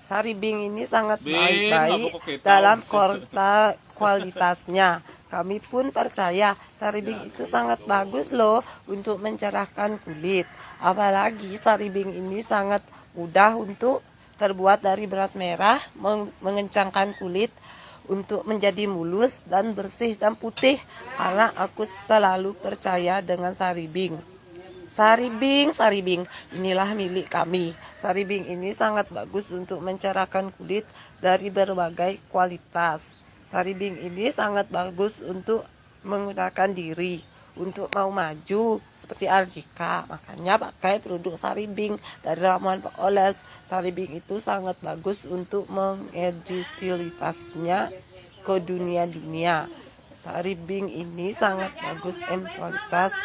Saribing ini sangat baik dalam kualitasnya. Kami pun percaya saribing itu sangat bagus loh untuk mencerahkan kulit. Apalagi saribing ini sangat mudah untuk terbuat dari beras merah, mengencangkan kulit untuk menjadi mulus dan bersih dan putih. Karena aku selalu percaya dengan saribing. Saribing, inilah milik kami. Saribing ini sangat bagus untuk mencerahkan kulit dari berbagai kualitas. Saribing ini sangat bagus untuk menggunakan diri, untuk mau maju seperti Arjika. Makanya pakai produk saribing dari ramuan Pak Oles. Saribing itu sangat bagus untuk mengeditilitasnya ke dunia-dunia. Saribing ini sangat bagus kualitas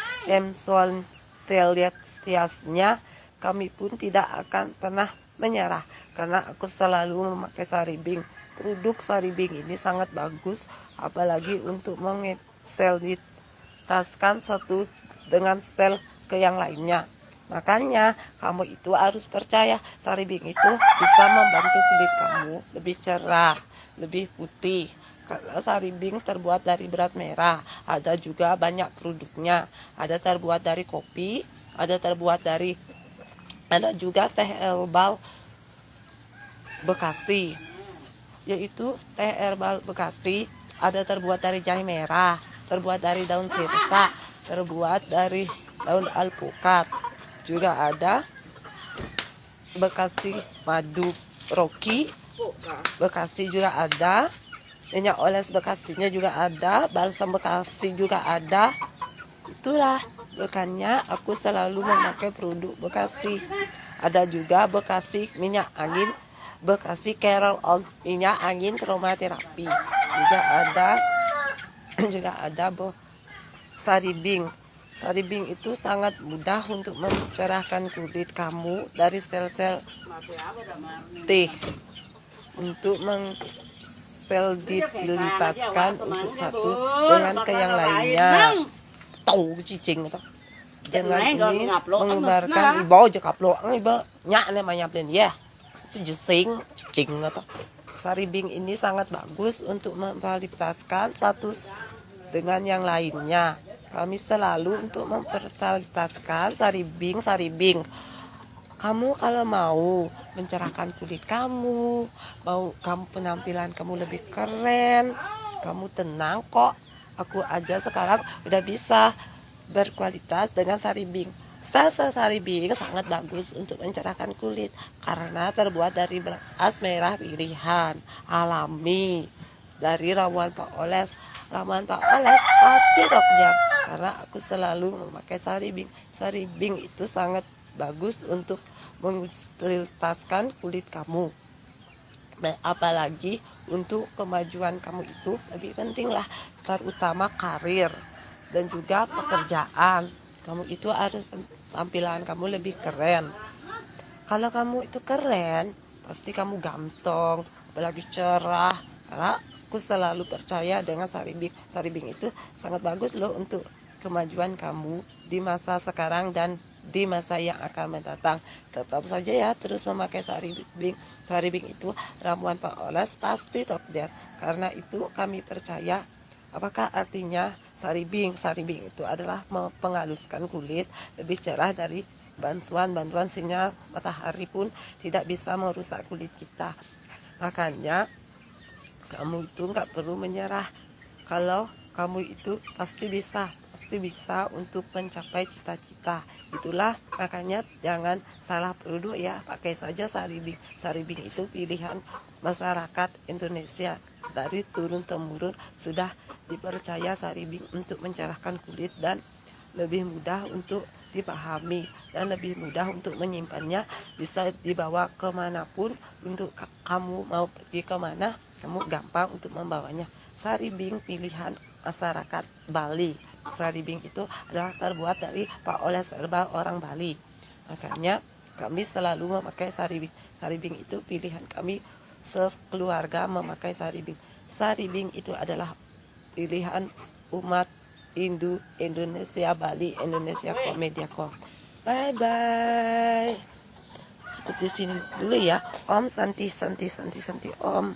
kualitasnya. Kami pun tidak akan pernah menyerah karena aku selalu memakai saribing. Produk saribing ini sangat bagus, apalagi untuk mengeselitaskan satu dengan sel ke yang lainnya. Makanya kamu itu harus percaya saribing itu bisa membantu kulit kamu lebih cerah, lebih putih. Karena saribing terbuat dari beras merah, ada juga banyak produknya. Ada terbuat dari kopi, ada juga teh herbal Bekasi, yaitu teh herbal Bekasi. Ada terbuat dari jahe merah, terbuat dari daun sirsa, terbuat dari daun alpukat. Juga ada Bekasi madu Rocky, Bekasi juga ada. Minyak oles Bekasinya juga ada, balsam Bekasi juga ada. Itulah makanya aku selalu memakai produk Bekasi. Ada juga Bekasi minyak angin, Bekasi Carol on minyak angin aromaterapi. Juga ada saribing. Saribing itu sangat mudah untuk mencerahkan kulit kamu dari sel-sel T untuk dipilitaskan untuk satu dengan ke yang lainnya. Tahu cicing itu. Dengan ini mengeluarkan ibu aja kaplo, ibu nyak namanya plan ya. Sejusing cicing itu. Saribing ini sangat bagus untuk memvaliditaskan satu dengan yang lainnya. Kami selalu untuk memvaliditaskan saribing. Kamu kalau mau mencerahkan kulit kamu, mau kamu penampilan kamu lebih keren, kamu tenang kok. Aku aja sekarang udah bisa berkualitas dengan saribing. Saribing sangat bagus untuk mencerahkan kulit karena terbuat dari beras merah pilihan alami dari ramuan Pak Oles. Ramuan Pak Oles pasti dokter, karena aku selalu memakai saribing. Saribing itu sangat bagus untuk mensteriltaskan kulit kamu. Apalagi untuk kemajuan kamu itu lebih penting lah, terutama karir dan juga pekerjaan. Kamu itu harus tampilan kamu lebih keren. Kalau kamu itu keren, pasti kamu ganteng, apalagi cerah. Karena aku selalu percaya dengan saribing. Saribing itu sangat bagus loh untuk kemajuan kamu di masa sekarang dan di masa yang akan mendatang. Tetap saja ya terus memakai saribing. Saribing itu ramuan Pak Oles pasti top there. Karena itu kami percaya. Apakah artinya saribing? Saribing itu adalah menghaluskan kulit lebih cerah dari bantuan sinyal matahari pun tidak bisa merusak kulit kita. Makanya kamu itu nggak perlu menyerah. Kalau kamu itu pasti bisa untuk mencapai cita-cita. Itulah makanya jangan salah produk ya, pakai saja saribing. Saribing itu pilihan masyarakat Indonesia dari turun temurun sudah dipercaya saribing untuk mencerahkan kulit dan lebih mudah untuk dipahami dan lebih mudah untuk menyimpannya, bisa dibawa kemanapun. Untuk kamu mau pergi kemana, kamu gampang untuk membawanya. Saribing pilihan masyarakat Bali. Saribing itu adalah terbuat dari Pak Oles herbal orang Bali. Makanya kami selalu memakai saribing. Saribing itu pilihan kami sekeluarga memakai saribing. Saribing itu adalah pilihan umat Hindu Indonesia Bali, Indonesia Mediacorp. Bye bye. cukup di sini dulu ya. Om Santi Santi Santi Santi Om.